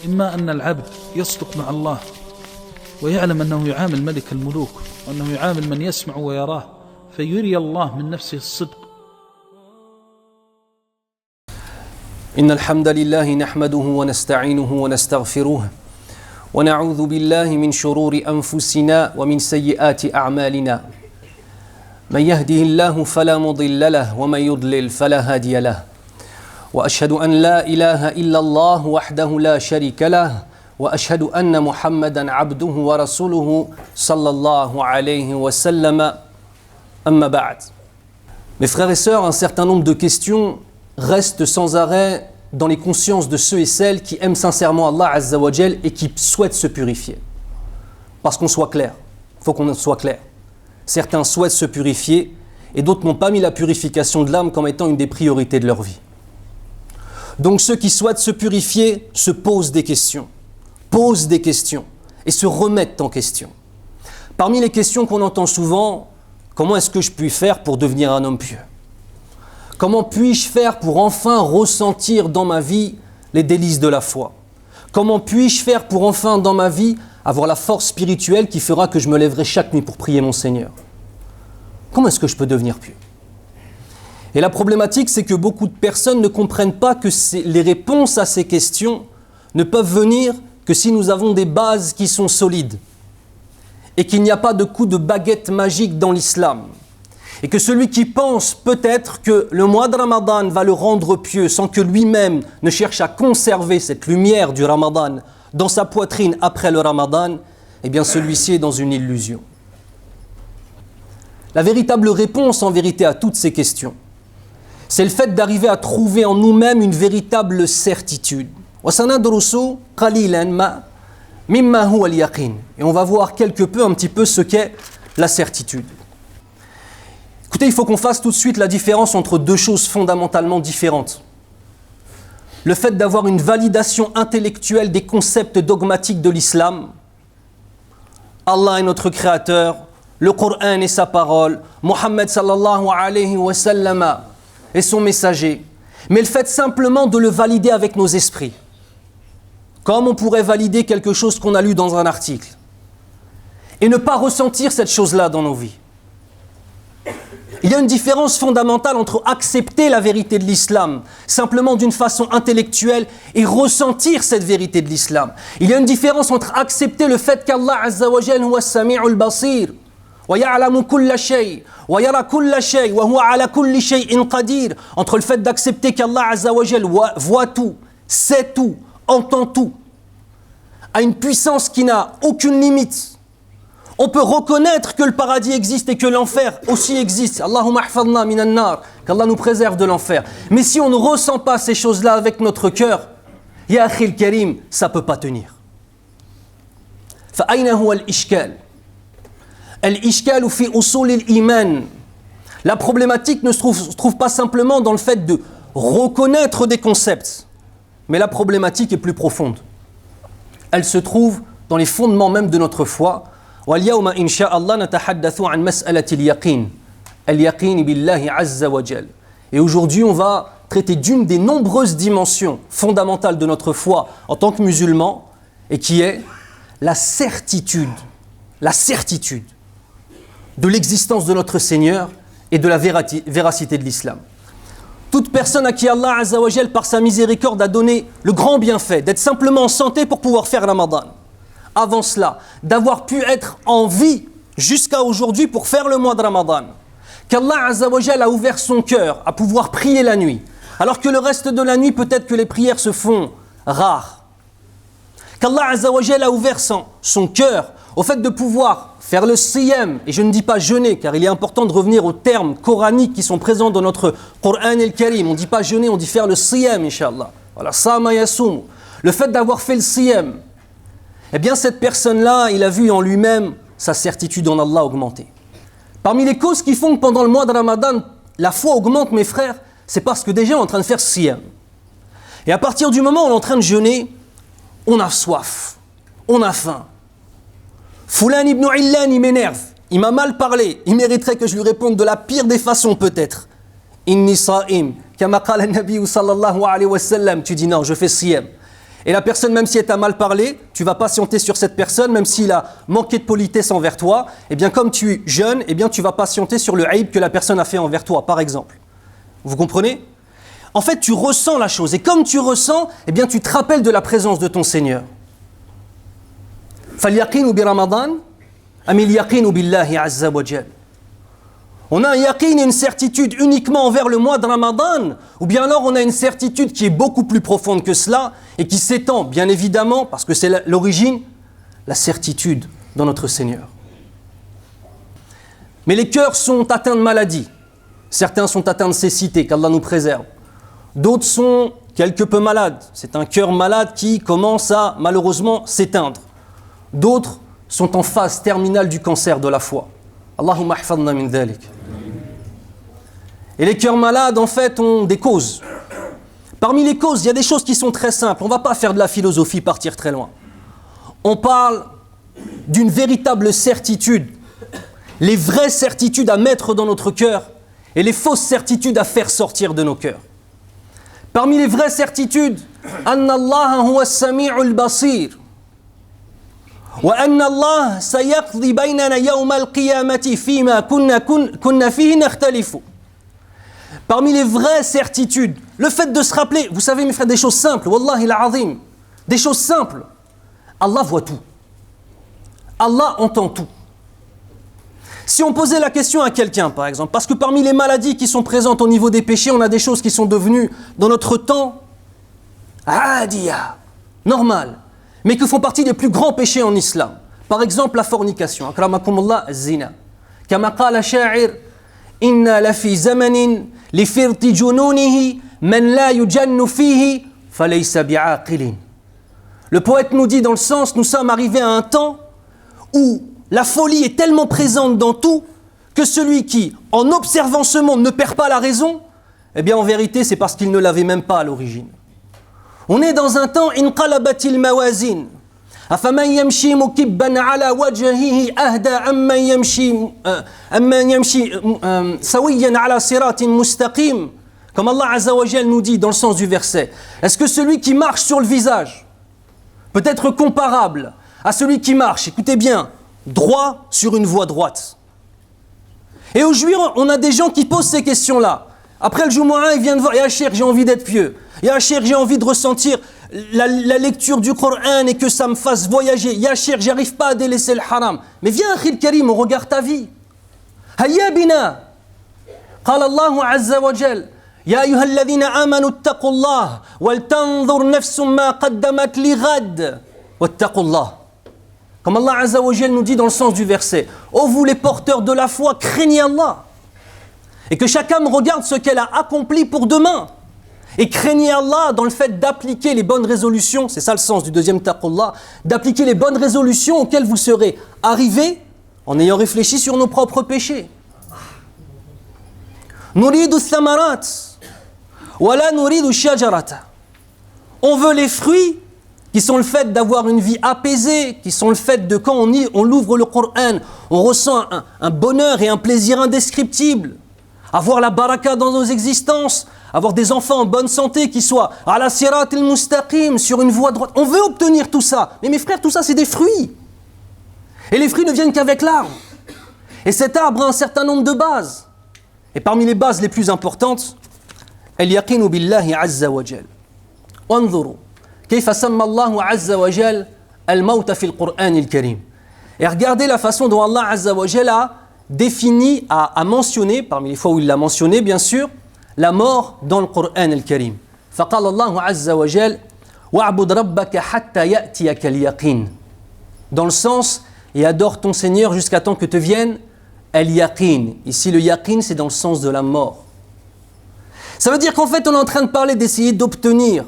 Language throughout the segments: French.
إما أن العبد يصدق مع الله ويعلم أنه يعامل ملك الملوك وأنه يعامل من يسمع ويراه فيري الله من نفسه الصدق. إن الحمد لله نحمده ونستعينه ونستغفره ونعوذ بالله من شرور أنفسنا ومن سيئات أعمالنا من يهده الله فلا مضل له ومن يضلل فلا هادي له وأشهد أن لا إله إلا الله وحده لا شريك له وأشهد أن محمدا عبده ورسوله صلى الله عليه وسلم أما بعد. Mes frères et sœurs, un certain nombre de questions restent sans arrêt dans les consciences de ceux et celles qui aiment sincèrement Allah Azza wa Jal et qui souhaitent se purifier. Parce qu'on soit clair, il faut qu'on soit clair. Certains souhaitent se purifier et d'autres n'ont pas mis la purification de l'âme comme étant une des priorités de leur vie. Donc ceux qui souhaitent se purifier se posent des questions et se remettent en question. Parmi les questions qu'on entend souvent, comment est-ce que je puis faire pour devenir un homme pieux ? Comment puis-je faire pour enfin ressentir dans ma vie les délices de la foi ? Comment puis-je faire pour enfin dans ma vie avoir la force spirituelle qui fera que je me lèverai chaque nuit pour prier mon Seigneur ? Comment est-ce que je peux devenir pieux ? Et la problématique, c'est que beaucoup de personnes ne comprennent pas que les réponses à ces questions ne peuvent venir que si nous avons des bases qui sont solides et qu'il n'y a pas de coup de baguette magique dans l'islam. Et que celui qui pense peut-être que le mois de Ramadan va le rendre pieux sans que lui-même ne cherche à conserver cette lumière du Ramadan dans sa poitrine après le Ramadan, eh bien celui-ci est dans une illusion. La véritable réponse en vérité à toutes ces questions, c'est le fait d'arriver à trouver en nous-mêmes une véritable certitude. Et on va voir quelque peu, un petit peu ce qu'est la certitude. Écoutez, il faut qu'on fasse tout de suite la différence entre deux choses fondamentalement différentes. Le fait d'avoir une validation intellectuelle des concepts dogmatiques de l'islam. Allah est notre créateur, le Coran est sa parole, Mohammed sallallahu alayhi wa sallam est son messager. Mais le fait simplement de le valider avec nos esprits. Comme on pourrait valider quelque chose qu'on a lu dans un article. Et ne pas ressentir cette chose-là dans nos vies. Il y a une différence fondamentale entre accepter la vérité de l'islam simplement d'une façon intellectuelle et ressentir cette vérité de l'islam. Il y a une différence entre accepter le fait qu'Allah Azza wa Jal huwa as-sami'ul basir wa ya'lamu kulla shay wa yara kulla shay wa huwa ala kulli shay'in qadir, entre le fait d'accepter qu'Allah Azza wa Jal voit tout, sait tout, entend tout, à une puissance qui n'a aucune limite. On peut reconnaître que le paradis existe et que l'enfer aussi existe. Allahumma ahfadna minan nar, qu'Allah nous préserve de l'enfer. Mais si on ne ressent pas ces choses-là avec notre cœur, ya akhil karim, ça ne peut pas tenir. فأين هو الإشكال؟ الإشكال في أصول الإيمان. La problématique ne se trouve pas simplement dans le fait de reconnaître des concepts, mais la problématique est plus profonde. Elle se trouve dans les fondements même de notre foi. واليوم إن شاء الله نتحدث عن مسألة اليقين اليقين بالله عز وجل. Et aujourd'hui on va traiter d'une des nombreuses dimensions fondamentales de notre foi en tant que musulmans et qui est la certitude de l'existence de notre Seigneur et de la véracité de l'islam. Toute personne à qui Allah Azza wa Jal par sa miséricorde a donné le grand bienfait d'être simplement en santé pour pouvoir faire Ramadan. Avant cela, d'avoir pu être en vie jusqu'à aujourd'hui pour faire le mois de Ramadan. Qu'Allah Azza wa Jal a ouvert son cœur à pouvoir prier la nuit, alors que le reste de la nuit, peut-être que les prières se font rares. Qu'Allah Azza wa Jal a ouvert son cœur au fait de pouvoir faire le siyam, et je ne dis pas jeûner, car il est important de revenir aux termes coraniques qui sont présents dans notre Coran al-Karim. On ne dit pas jeûner, on dit faire le siyam, Inch'Allah. Voilà, sama yasum. Le fait d'avoir fait le siyam, eh bien cette personne-là, il a vu en lui-même sa certitude en Allah augmenter. Parmi les causes qui font que pendant le mois de Ramadan, la foi augmente, mes frères, c'est parce que déjà on est en train de faire siyam. Et à partir du moment où on est en train de jeûner, on a soif, on a faim. Fulan ibn Illan, il m'énerve, il m'a mal parlé, il mériterait que je lui réponde de la pire des façons peut-être. Inni sa'im, kama qala an-nabi sallallahu alayhi wa sallam, tu dis non, je fais siyam. Et la personne, même si elle t'a mal parlé, tu vas patienter sur cette personne, même s'il a manqué de politesse envers toi, eh bien comme tu es jeune, eh bien tu vas patienter sur le aïb que la personne a fait envers toi, par exemple. Vous comprenez? En fait, tu ressens la chose. Et comme tu ressens, eh bien tu te rappelles de la présence de ton Seigneur. فَالْيَقِينُ بِرَمَضَانِ أَمِ الْيَقِينُ بِاللَّهِ عَزَّ وَجَلَّ. On a un yaqin et une certitude uniquement envers le mois de Ramadan, ou bien alors on a une certitude qui est beaucoup plus profonde que cela et qui s'étend, bien évidemment, parce que c'est l'origine, la certitude dans notre Seigneur. Mais les cœurs sont atteints de maladies. Certains sont atteints de cécité, qu'Allah nous préserve. D'autres sont quelque peu malades. C'est un cœur malade qui commence à malheureusement s'éteindre. D'autres sont en phase terminale du cancer de la foi. Allahumma ahfadna min dhalik. Et les cœurs malades, en fait, ont des causes. Parmi les causes, il y a des choses qui sont très simples. On ne va pas faire de la philosophie, partir très loin. On parle d'une véritable certitude. Les vraies certitudes à mettre dans notre cœur et les fausses certitudes à faire sortir de nos cœurs. Parmi les vraies certitudes, Anna Allah huwa as-sami'ul basir. Wa anna Allah sayaqdi baynana yawm al-qiyamati fima kunna fihi nakhtalifu. Parmi les vraies certitudes, le fait de se rappeler, vous savez mes frères, des choses simples, wallahi al-azim, des choses simples. Allah voit tout. Allah entend tout. Si on posait la question à quelqu'un, par exemple, parce que parmi les maladies qui sont présentes au niveau des péchés, on a des choses qui sont devenues, dans notre temps, adiya, normales, mais qui font partie des plus grands péchés en islam. Par exemple, la fornication. Akramakumullah, zina. Kama qala sha'ir, inna lafi zamanin li firti jununihi man la yujannu fihi falaysa bi'aqilin. Le poète nous dit dans le sens, nous sommes arrivés à un temps où la folie est tellement présente dans tout que celui qui, en observant ce monde, ne perd pas la raison, eh bien en vérité c'est parce qu'il ne l'avait même pas à l'origine. On est dans un temps inqalabatil mawazin. Afaman yamshi mukibban ala wajhihi ahda amman yamshi sawiyan ala siratin mustaqim. Comme Allah Azza wa Jal nous dit dans le sens du verset. Est-ce que celui qui marche sur le visage peut être comparable à celui qui marche, écoutez bien, droit sur une voie droite? Et aujourd'hui, on a des gens qui posent ces questions-là. Après le Jumu'ah, ils viennent voir, ya Cheikh, j'ai envie d'être pieux. Ya Cheikh, j'ai envie de ressentir la lecture du Coran et que ça me fasse voyager. Ya Cheikh, j'arrive pas à délaisser le haram. Mais viens, Akhil Karim, on regarde ta vie. Hayya bina. قال الله عز وجل يا أيها الذين آمنوا اتقوا الله ولتنظر نفس ما قدمت لغد واتقوا الله. Comme Allah Azza wa Jal nous dit dans le sens du verset, ô vous les porteurs de la foi, craignez Allah. Et que chaque âme regarde ce qu'elle a accompli pour demain. Et craignez Allah dans le fait d'appliquer les bonnes résolutions, c'est ça le sens du deuxième taqullah, d'appliquer les bonnes résolutions auxquelles vous serez arrivés en ayant réfléchi sur nos propres péchés. Nuridu thamarat, wala nuridu shajarata. On veut les fruits qui sont le fait d'avoir une vie apaisée, qui sont le fait de quand on ouvre le Coran, on ressent un bonheur et un plaisir indescriptible. Avoir la baraka dans nos existences, avoir des enfants en bonne santé qui soient à la sirat al-mustaqim, sur une voie droite. On veut obtenir tout ça. Mais mes frères, tout ça c'est des fruits. Et les fruits ne viennent qu'avec l'arbre. Et cet arbre a un certain nombre de bases. Et parmi les bases les plus importantes, al-yaqinu billahi azza wa jal. Wanzuru kayfa samma Allahu azza wa jal al-mawta fi al-Qur'an al-Karim. Et regardez la façon dont Allah azza wa jal a défini, a mentionné, parmi les fois où il l'a mentionné bien sûr, la mort dans le Coran al-Karim. فقال الله عز وجل وَاعْبُدْ رَبَّكَ حَتَّى يَأْتِيَكَ الْيَقِينَ. Dans le sens, et adore ton Seigneur jusqu'à temps que te vienne al-yaqin. Ici le yaqin c'est dans le sens de la mort. Ça veut dire qu'en fait on est en train de parler d'essayer d'obtenir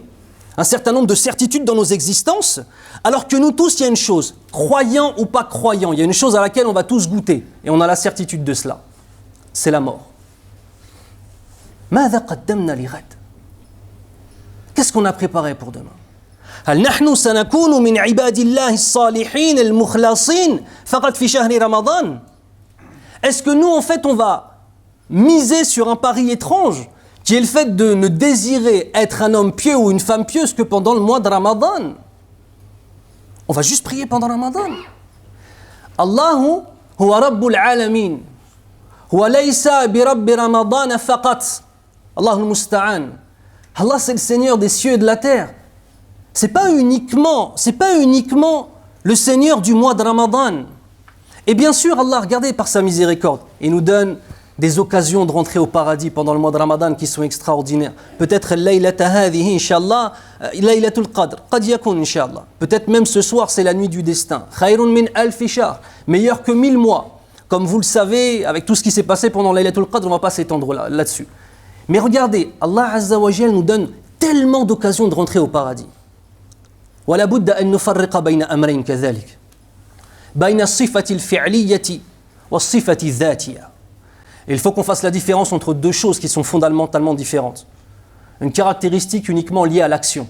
un certain nombre de certitudes dans nos existences, alors que nous tous, il y a une chose, croyants ou pas croyants, il y a une chose à laquelle on va tous goûter, et on a la certitude de cela, c'est la mort. ماذا قدمنا لغد? Qu'est-ce qu'on a préparé pour demain? هل نحن سنكون من عباد الله الصالحين المخلصين فقط في شهر رمضان? Est-ce que nous, en fait, on va miser sur un pari étrange qui est le fait de ne désirer être un homme pieux ou une femme pieuse que pendant le mois de Ramadan. On va juste prier pendant Ramadan. Allahu huwa rabbul alamin. Huwa laysa bi rabbi Ramadan faqat. Allahul musta'an. Allah, c'est le Seigneur des cieux et de la terre. C'est pas uniquement le Seigneur du mois de Ramadan. Et bien sûr, Allah, regardez par sa miséricorde, il nous donne des occasions de rentrer au paradis pendant le mois de Ramadan qui sont extraordinaires. Peut-être Laylata hadhihi, Inch'Allah, Laylatul Qadr, Qad yakun, Inch'Allah. Peut-être même ce soir, c'est la nuit du destin. Khayrun min alfi shahr, meilleur que 1000 mois. Comme vous le savez, avec tout ce qui s'est passé pendant Laylatul Qadr, on ne va pas s'étendre là-dessus. Mais regardez, Allah Azza wa Jal nous donne tellement d'occasions de rentrer au paradis. ولا بد أن نفرق بين أمرين كذلك بين الصفة الفعلية والصفة الذاتية. Il faut qu'on fasse la différence entre deux choses qui sont fondamentalement différentes. Une caractéristique uniquement liée à l'action.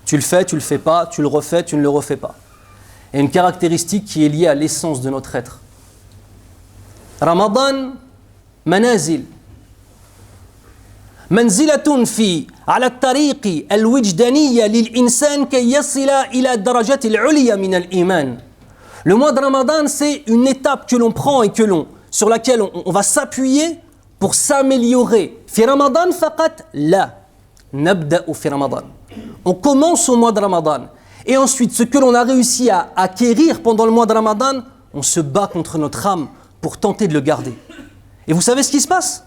Tu le fais pas, tu le refais, tu ne le refais pas. Et une caractéristique qui est liée à l'essence de notre être. Ramadan, manazil. منزلة في على الطريق الوجدانية للإنسان كي يصل إلى الدرجات العليا من الإيمان. Le mois de Ramadan, c'est une étape que l'on prend et sur laquelle on va s'appuyer pour s'améliorer. في رمضان فقط لا نبدأ في رمضان. On commence au mois de Ramadan. Et ensuite, ce que l'on a réussi à acquérir pendant le mois de Ramadan, on se bat contre notre âme pour tenter de le garder. Et vous savez ce qui se passe ?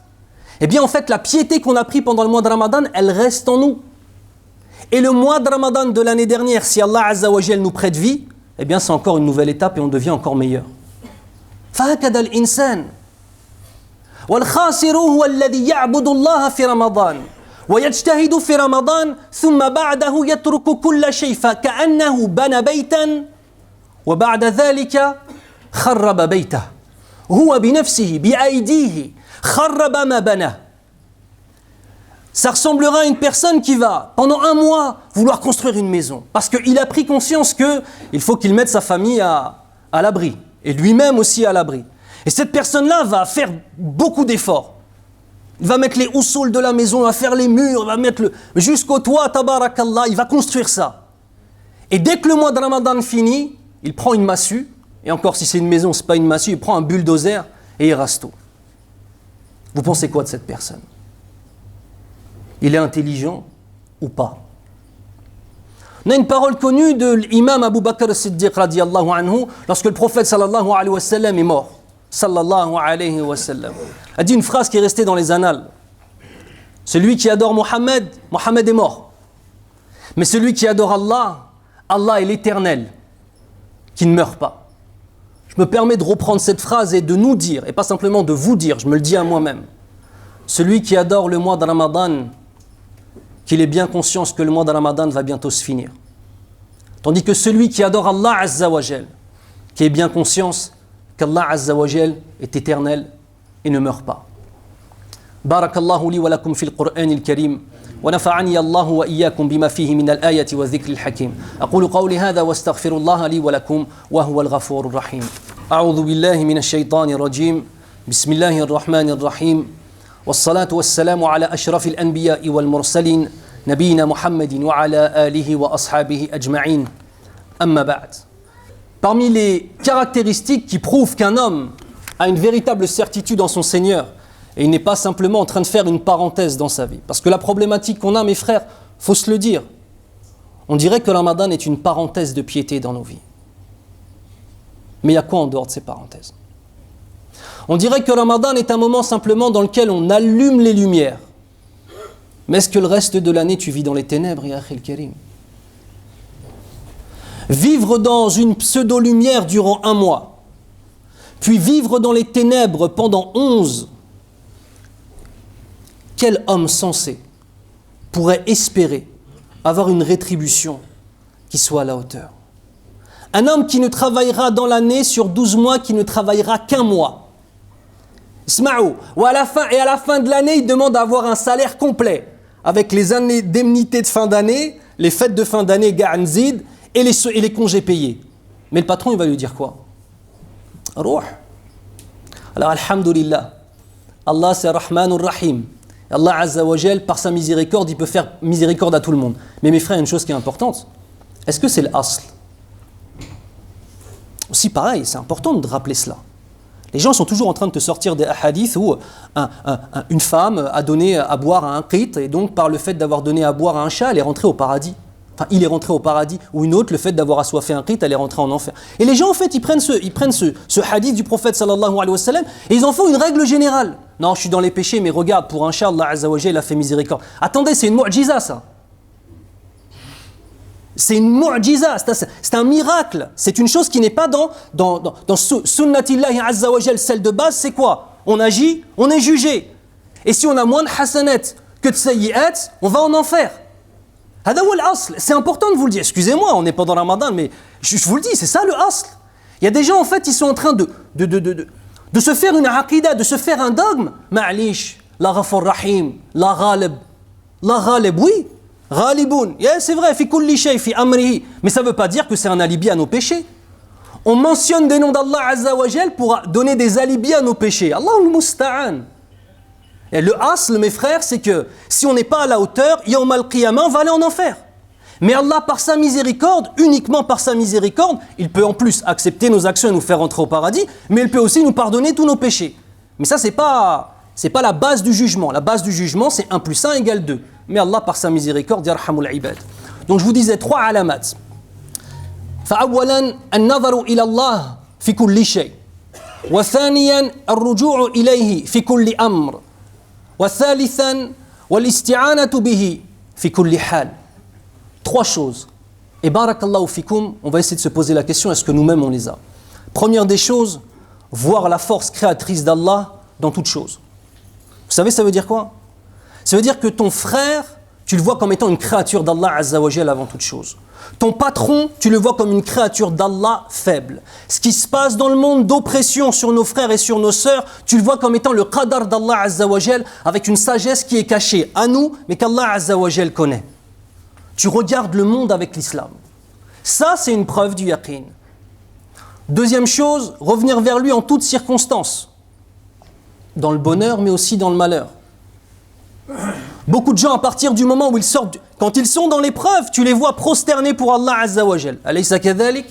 Eh bien, en fait, la piété qu'on a pris pendant le mois de Ramadan, elle reste en nous. Et le mois de Ramadan de l'année dernière, si Allah Azza wa Jal nous prête vie, eh bien, c'est encore une nouvelle étape et on devient encore meilleur. فهكذا الإنسان والخاسر هو الذي يعبد الله في رمضان ويجتهد في رمضان ثم بعده يترك كل شيء فكأنه بنى بيتا وبعد ذلك خرب بيته هو بنفسه بأيديه خرب ما بناه. Ça ressemblera à une personne qui va, pendant un mois, vouloir construire une maison. Parce qu'il a pris conscience qu'il faut qu'il mette sa famille à l'abri. Et lui-même aussi à l'abri. Et cette personne-là va faire beaucoup d'efforts. Il va mettre les usul de la maison, il va faire les murs, il va mettre jusqu'au toit, tabarakallah, il va construire ça. Et dès que le mois de Ramadan finit, il prend une massue. Et encore, si c'est une maison, c'est pas une massue, il prend un bulldozer et il rase tout. Vous pensez quoi de cette personne ? Il est intelligent ou pas ? On a une parole connue de l'imam Abu Bakr as-Siddiq radiyallahu anhu lorsque le prophète sallallahu alayhi wa sallam est mort. Sallallahu alayhi wa sallam. A dit une phrase qui est restée dans les annales. Celui qui adore Mohammed, Mohammed est mort. Mais celui qui adore Allah, Allah est l'éternel, qui ne meurt pas. Je me permets de reprendre cette phrase et de nous dire, et pas simplement de vous dire, je me le dis à moi-même. Celui qui adore le mois de Ramadan, qu'il ait bien conscience que le mois de Ramadan va bientôt se finir. Tandis que celui qui adore Allah Azza wa Jal, qui ait bien conscience qu'Allah Azza wa Jal est éternel et ne meurt pas. Barakallahu li wa lakum fil Qur'an al-Karim. ونفعني الله وإياكم بما فيه من الآية والذكر الحكيم أقول قولي هذا واستغفر الله لي ولكم وهو الغفور الرحيم أعوذ بالله من الشيطان الرجيم بسم الله الرحمن الرحيم والصلاة والسلام على أشرف الأنبياء والمرسلين نبينا محمد وعلى آله وأصحابه أجمعين أما بعد. Parmi les caractéristiques qui prouvent qu'un homme a une véritable certitude en son Seigneur, et il n'est pas simplement en train de faire une parenthèse dans sa vie. Parce que la problématique qu'on a, mes frères, il faut se le dire. On dirait que Ramadan est une parenthèse de piété dans nos vies. Mais il y a quoi en dehors de ces parenthèses ? On dirait que Ramadan est un moment simplement dans lequel on allume les lumières. Mais est-ce que le reste de l'année, tu vis dans les ténèbres, ya akhil karim ? Vivre dans une pseudo-lumière durant un mois, puis vivre dans les ténèbres pendant 11. Quel homme sensé pourrait espérer avoir une rétribution qui soit à la hauteur ? Un homme qui ne travaillera dans l'année sur 12 mois, qui ne travaillera qu'un mois. Isma'ou, à la fin de l'année, il demande à avoir un salaire complet, avec les indemnités de fin d'année, les fêtes de fin d'année, ga'anzid, et les congés payés. Mais le patron, il va lui dire quoi ? Rouh. Alors, alhamdulillah, Allah c'est Rahmanur Rahim. Allah Azza wa Jal, par sa miséricorde, il peut faire miséricorde à tout le monde. Mais mes frères, il y a une chose qui est importante. Est-ce que c'est l'asl? Aussi pareil, c'est important de rappeler cela. Les gens sont toujours en train de te sortir des hadiths où une femme a donné à boire à un qit, et donc par le fait d'avoir donné à boire à un chat, elle est rentrée au paradis. Enfin, il est rentré au paradis. Ou une autre, le fait d'avoir assoiffé un qit, elle est rentrée en enfer. Et les gens, en fait, ils prennent ce hadith du prophète sallallahu alayhi wa sallam et ils en font une règle générale. Non, je suis dans les péchés, mais regarde, pour un chat, Allah Azza wa Jalla, il a fait miséricorde. Attendez, c'est une mu'jiza, ça. C'est une mu'jiza, c'est un miracle. C'est une chose qui n'est pas dans sunnatillahi Azza wa Jalla, celle de base, c'est quoi? On agit, on est jugé. Et si on a moins de hasanat que de sayyi'at, on va en enfer. C'est important de vous le dire. Excusez-moi, on n'est pas dans Ramadan, mais je vous le dis, c'est ça le asl. Il y a des gens, en fait, ils sont en train de se faire une aqida, de se faire un dogme. Ma'lish, la ghafur rahim, la ghalib, oui, ghaliboun. Yeah, c'est vrai, fi kulli shay, fi amrihi. Mais ça ne veut pas dire que c'est un alibi à nos péchés. On mentionne des noms d'Allah Azza wa Jal pour donner des alibis à nos péchés. Allahul musta'an. Et le asl, mes frères, c'est que si on n'est pas à la hauteur, yawm al-qiyamah, on va aller en enfer. Mais Allah, par sa miséricorde, uniquement par sa miséricorde, il peut en plus accepter nos actions et nous faire entrer au paradis, mais il peut aussi nous pardonner tous nos péchés. Mais ça, c'est pas la base du jugement. La base du jugement, c'est 1 + 1 = 2. Mais Allah, par sa miséricorde, yarhamul ibad. Donc je vous disais 3 alamat. فأولا النظر إلى الله في كل شيء. وثانيا الرجوع إليه في كل أمر. وثالثا والاستعانة به في كل حال. 3 choses. Et barakallahu fikum, on va essayer de se poser la question, est-ce que nous-mêmes on les a? Première des choses, voir la force créatrice d'Allah dans toute chose. Vous savez, ça veut dire quoi? Ça veut dire que ton frère, tu le vois comme étant une créature d'Allah Azza wa Jal avant toute chose. Ton patron, tu le vois comme une créature d'Allah faible. Ce qui se passe dans le monde d'oppression sur nos frères et sur nos sœurs, tu le vois comme étant le qadar d'Allah Azza wa Jal avec une sagesse qui est cachée à nous, mais qu'Allah Azza wa Jal connaît. Tu regardes le monde avec l'islam. Ça, c'est une preuve du yaqin. Deuxième chose, revenir vers lui en toutes circonstances. Dans le bonheur, mais aussi dans le malheur. Beaucoup de gens, à partir du moment où ils sortent, quand ils sont dans l'épreuve, tu les vois prosternés pour Allah Azza wa Jal. Alaysa kadhalik?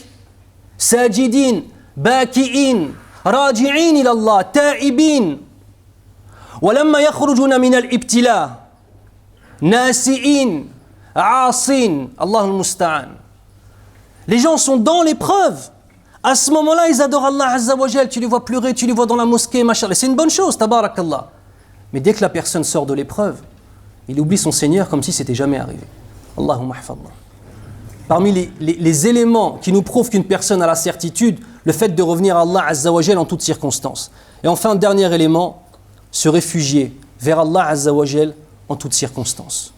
Sajidin, baki'in, raji'in ila Allah, ta'ibin. Walamma yakhrujuna min al-ibtila, nasi'in, aasin. Allahul musta'an. Les gens sont dans l'épreuve. À ce moment-là, ils adorent Allah Azza wa Jal. Tu les vois pleurer, tu les vois dans la mosquée, machallah. C'est une bonne chose, tabarakallah. Mais dès que la personne sort de l'épreuve, il oublie son Seigneur comme si c'était jamais arrivé. Allahumma hafadna. Parmi les éléments qui nous prouvent qu'une personne a la certitude, le fait de revenir à Allah Azza wa Jal en toutes circonstances. Et enfin, dernier élément, se réfugier vers Allah Azza wa Jal en toutes circonstances.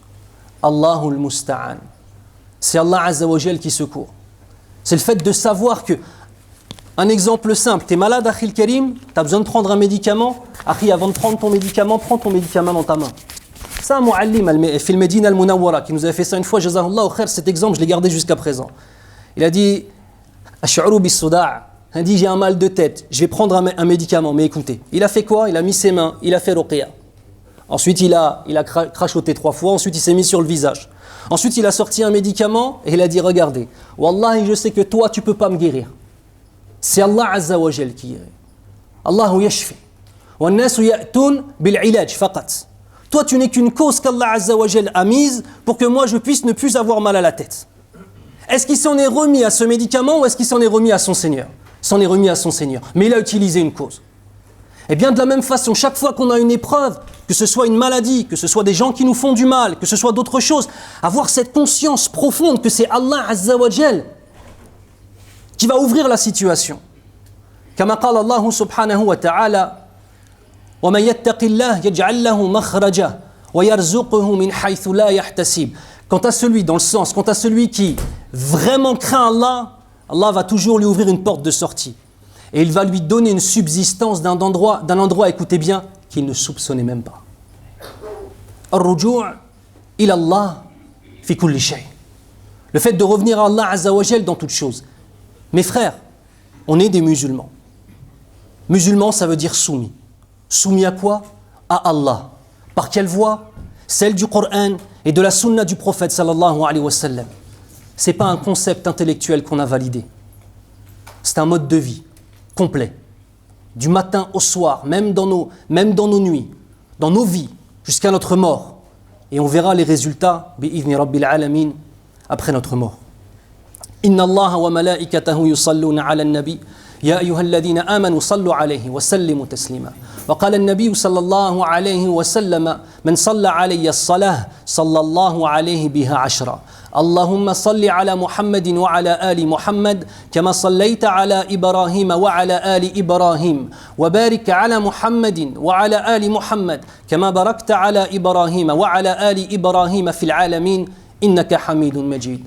Allahul musta'an. C'est Allah Azza wa Jal qui secourt. C'est le fait de savoir que, un exemple simple, tu es malade, Akhil Karim, tu as besoin de prendre un médicament. Akhi, avant de prendre ton médicament, prends ton médicament dans ta main. C'est un mu'allim, Fil Medina al-Munawwara, qui nous avait fait ça une fois, Jazahullah khair, cet exemple, je l'ai gardé jusqu'à présent. Il a dit, Ash'uru bis-suda', il a dit, j'ai un mal de tête, je vais prendre un médicament, mais écoutez, il a fait quoi? Il a mis ses mains, il a fait ruqya. Ensuite, il a crachoté 3 fois, ensuite il s'est mis sur le visage. Ensuite, il a sorti un médicament et il a dit, regardez, Wallahi, je sais que toi, tu ne peux pas me guérir. C'est Allah Azza wa Jal qui guérit. Allahu yashfi. Wa an-nasu ya'tun bil-ilaj faqat. Toi, tu n'es qu'une cause qu'Allah Azza wa Jal a mise pour que moi, je puisse ne plus avoir mal à la tête. Est-ce qu'il s'en est remis à ce médicament ou est-ce qu'il s'en est remis à son Seigneur? Il s'en est remis à son Seigneur. Mais il a utilisé une cause. Et bien de la même façon, chaque fois qu'on a une épreuve, que ce soit une maladie, que ce soit des gens qui nous font du mal, que ce soit d'autres choses, avoir cette conscience profonde que c'est Allah Azza wa Jal qui va ouvrir la situation. Kama qala Allah subhanahu wa ta'ala وَمَنْ يَتَّقِ اللَّهِ يَجْعَلْ لَهُ مَخْرَجًا وَيَرْزُقْهُ مِنْ حَيْثُ لَا يَحْتَسِبُ. Quant à celui, dans le sens, quant à celui qui vraiment craint Allah, Allah va toujours lui ouvrir une porte de sortie. Et il va lui donner une subsistance d'un endroit, écoutez bien, qu'il ne soupçonnait même pas. Ar-ruju' ila Allah fi kulli shay. Le fait de revenir à Allah Azza wa Jal dans toute chose. Mes frères, on est des musulmans. Musulmans, ça veut dire soumis. Soumis à quoi? À Allah. Par quelle voie? Celle du Coran et de la sunna du prophète sallallahu alayhi wa sallam. Ce n'est pas un concept intellectuel qu'on a validé. C'est un mode de vie complet. Du matin au soir, même dans nos nuits, dans nos vies, jusqu'à notre mort. Et on verra les résultats, bi'idhni rabbil alamin, après notre mort. Inna Allah wa malaikatahu yusalluna ala an-nabi. يا أيها الذين آمنوا صلوا عليه وسلموا تسليما وقال النبي صلى الله عليه وسلم من صلى علي الصلاة صلى الله عليه بها عشرا اللهم صل على محمد وعلى آل محمد كما صليت على إبراهيم وعلى آل إبراهيم وبارك على محمد وعلى آل محمد كما باركت على إبراهيم وعلى آل إبراهيم في العالمين إنك حميد مجيد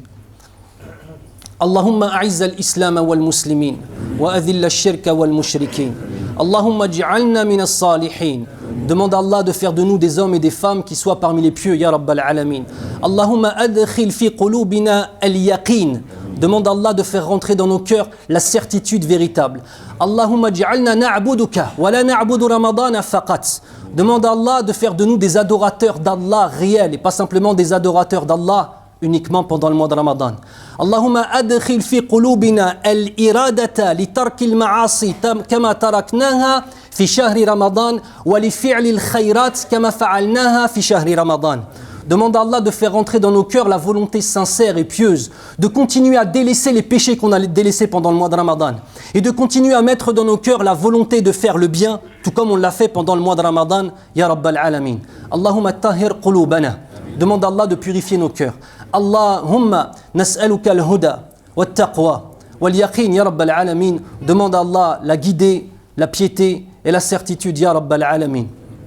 اللهم أعز الإسلام والمسلمين وأذل الشرك والمشركين اللهم اجعلنا من الصالحين. Demande à Allah de faire de nous des hommes et des femmes qui soient parmi les pieux, Ya Rabbal Alamin. Allahumma adkhil fi qulubina al-yaqin. Demande à Allah de faire rentrer dans nos cœurs la certitude véritable. Allahumma ij'alna na'buduka wa la na'budu Ramadana faqat. Demande à Allah de faire de nous des adorateurs d'Allah réels et pas simplement des adorateurs d'Allah uniquement pendant le mois de Ramadan. Allahumma adkhil fi qulubina al-iradata li tarki al-ma'asi kama taraknaha fi shahri Ramadan wa li fi'li al-khayrat kama fa'alnaha fi shahri Ramadan. Demande à Allah de faire rentrer dans nos cœurs la volonté sincère et pieuse, de continuer à délaisser les péchés qu'on a délaissés pendant le mois de Ramadan et de continuer à mettre dans nos cœurs la volonté de faire le bien, tout comme on l'a fait pendant le mois de Ramadan, Ya Rabbal Alamin. Allahumma tahhir qulubana. Demande à Allah de purifier nos cœurs. Allahumma nas'aluka al-huda wa taqwa wal yaqin ya Rabbal Alamin. Demande à Allah la guidée, la piété et la certitude ya Rabbal Alamin.